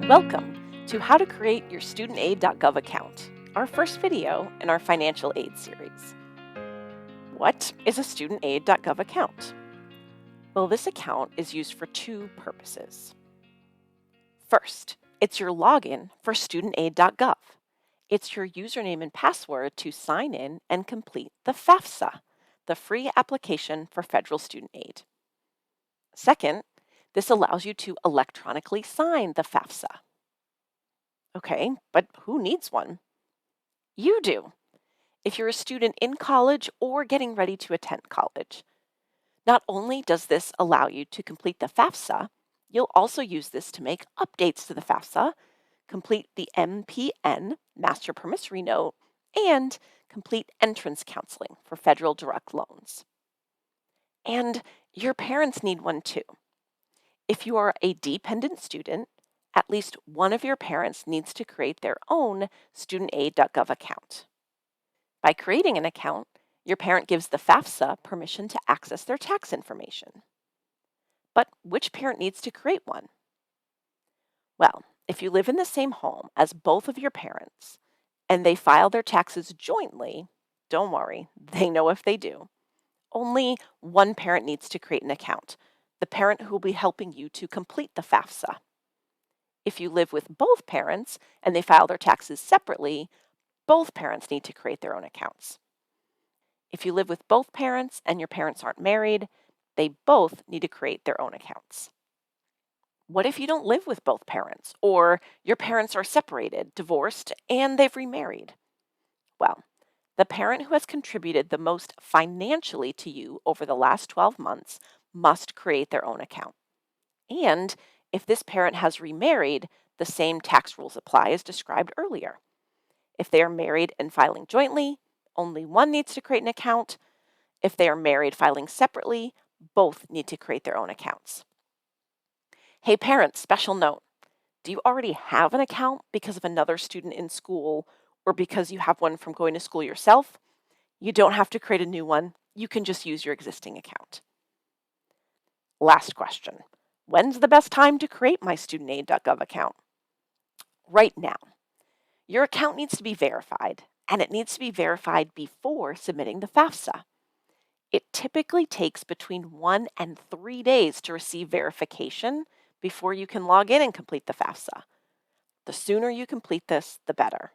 Welcome to How to Create Your studentaid.gov account, our first video in our financial aid series. What is a studentaid.gov account? Well, this account is used for two purposes. First, it's your login for studentaid.gov. It's your username and password to sign in and complete the FAFSA, the free application for federal student aid. Second, this allows you to electronically sign the FAFSA. Okay, but who needs one? You do, if you're a student in college or getting ready to attend college. Not only does this allow you to complete the FAFSA, you'll also use this to make updates to the FAFSA, complete the MPN, Master Promissory Note, and complete entrance counseling for federal direct loans. And your parents need one too. If you are a dependent student, at least one of your parents needs to create their own studentaid.gov account. By creating an account, your parent gives the FAFSA permission to access their tax information. But which parent needs to create one? Well, if you live in the same home as both of your parents and they file their taxes jointly, don't worry, they know if they do. Only one parent needs to create an account, the parent who will be helping you to complete the FAFSA. If you live with both parents and they file their taxes separately, both parents need to create their own accounts. If you live with both parents and your parents aren't married, they both need to create their own accounts. What if you don't live with both parents, or your parents are separated, divorced, and they've remarried? Well, the parent who has contributed the most financially to you over the last 12 months must create their own account. And if this parent has remarried, the same tax rules apply as described earlier. If they are married and filing jointly, only one needs to create an account. If they are married filing separately, both need to create their own accounts. Hey parents, special note. Do you already have an account because of another student in school or because you have one from going to school yourself? You don't have to create a new one. You can just use your existing account. Last question. When's the best time to create my studentaid.gov account? Right now. Your account needs to be verified, and it needs to be verified before submitting the FAFSA. It typically takes between 1 and 3 days to receive verification before you can log in and complete the FAFSA. The sooner you complete this, the better.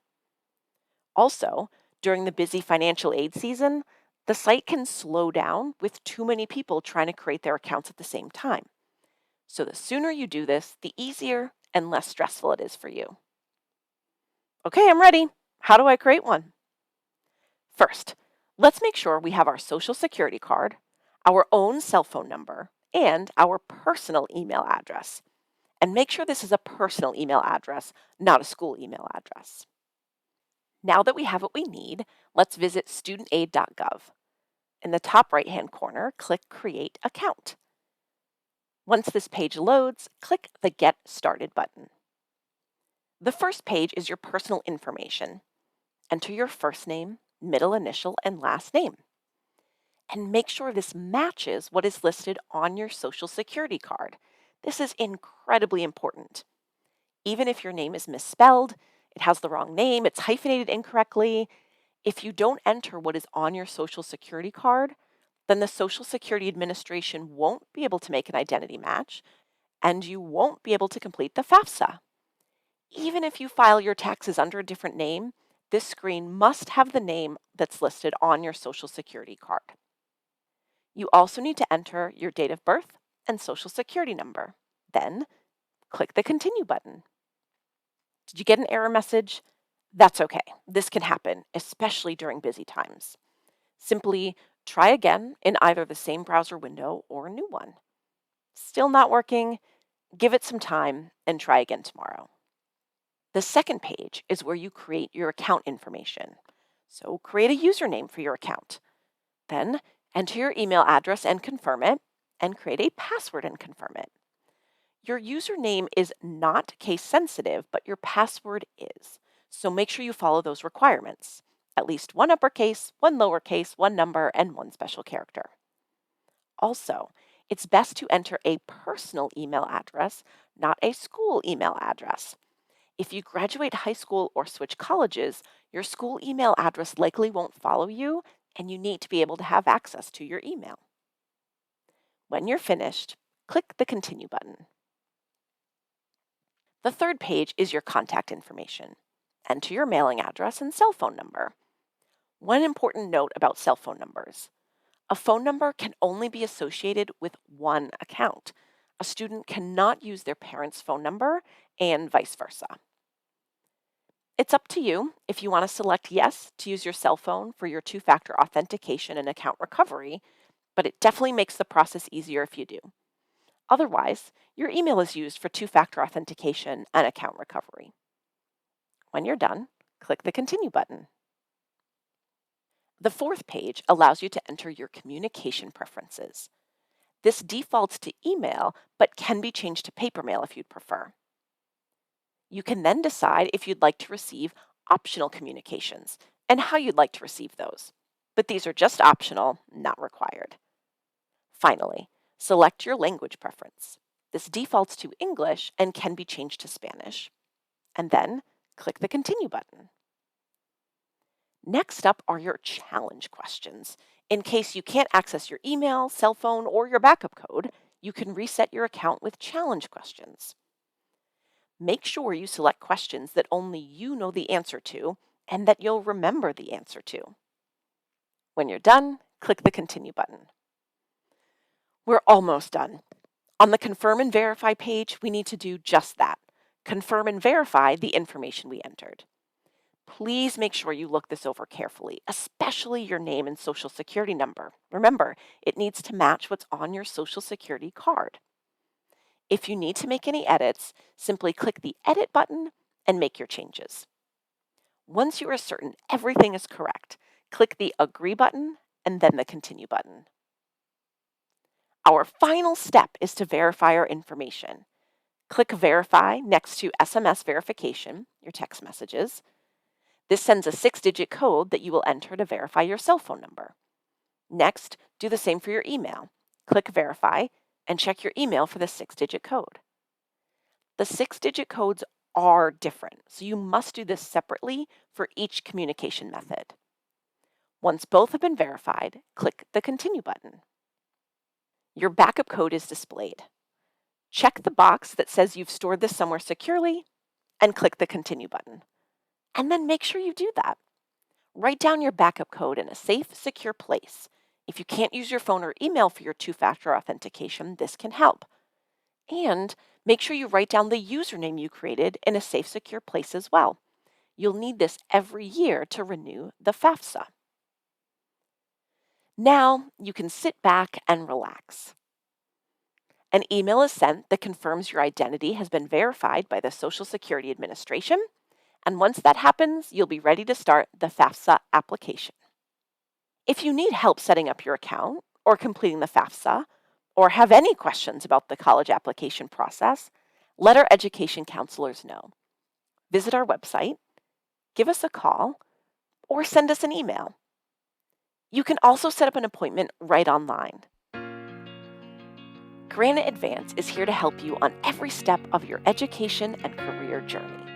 Also, during the busy financial aid season, the site can slow down with too many people trying to create their accounts at the same time. So the sooner you do this, the easier and less stressful it is for you. Okay, I'm ready. How do I create one? First, let's make sure we have our social security card, our own cell phone number, and our personal email address. And make sure this is a personal email address, not a school email address. Now that we have what we need, let's visit studentaid.gov. In the top right-hand corner, click Create Account. Once this page loads, click the Get Started button. The first page is your personal information. Enter your first name, middle initial, and last name. And make sure this matches what is listed on your Social Security card. This is incredibly important. Even if your name is misspelled, it has the wrong name, it's hyphenated incorrectly, if you don't enter what is on your Social Security card, then the Social Security Administration won't be able to make an identity match, and you won't be able to complete the FAFSA. Even if you file your taxes under a different name, this screen must have the name that's listed on your Social Security card. You also need to enter your date of birth and Social Security number. Then, click the Continue button. Did you get an error message? That's okay. This can happen, especially during busy times. Simply try again in either the same browser window or a new one. Still not working? Give it some time and try again tomorrow. The second page is where you create your account information. So create a username for your account. Then enter your email address and confirm it, and create a password and confirm it. Your username is not case sensitive, but your password is. So make sure you follow those requirements. At least one uppercase, one lowercase, one number, and one special character. Also, it's best to enter a personal email address, not a school email address. If you graduate high school or switch colleges, your school email address likely won't follow you, and you need to be able to have access to your email. When you're finished, click the Continue button. The third page is your contact information. Enter your mailing address and cell phone number. One important note about cell phone numbers. A phone number can only be associated with one account. A student cannot use their parent's phone number and vice versa. It's up to you if you want to select yes to use your cell phone for your two-factor authentication and account recovery, but it definitely makes the process easier if you do. Otherwise, your email is used for two-factor authentication and account recovery. When you're done, click the Continue button. The fourth page allows you to enter your communication preferences. This defaults to email, but can be changed to paper mail if you'd prefer. You can then decide if you'd like to receive optional communications and how you'd like to receive those. But these are just optional, not required. Finally, select your language preference. This defaults to English and can be changed to Spanish. And then click the Continue button. Next up are your challenge questions. In case you can't access your email, cell phone, or your backup code, you can reset your account with challenge questions. Make sure you select questions that only you know the answer to and that you'll remember the answer to. When you're done, click the Continue button. We're almost done. On the Confirm and Verify page, we need to do just that. Confirm and verify the information we entered. Please make sure you look this over carefully, especially your name and social security number. Remember, it needs to match what's on your social security card. If you need to make any edits, simply click the Edit button and make your changes. Once you are certain everything is correct, click the Agree button and then the Continue button. Our final step is to verify our information. Click Verify next to SMS verification, your text messages. This sends a 6-digit code that you will enter to verify your cell phone number. Next, do the same for your email. Click Verify and check your email for the 6-digit code. The 6-digit codes are different, so you must do this separately for each communication method. Once both have been verified, click the Continue button. Your backup code is displayed. Check the box that says you've stored this somewhere securely and click the Continue button. And then make sure you do that. Write down your backup code in a safe, secure place. If you can't use your phone or email for your two-factor authentication, this can help. And make sure you write down the username you created in a safe, secure place as well. You'll need this every year to renew the FAFSA. Now you can sit back and relax. An email is sent that confirms your identity has been verified by the Social Security Administration. And once that happens, you'll be ready to start the FAFSA application. If you need help setting up your account or completing the FAFSA, or have any questions about the college application process, let our education counselors know. Visit our website, give us a call, or send us an email. You can also set up an appointment right online. Granite Advance is here to help you on every step of your education and career journey.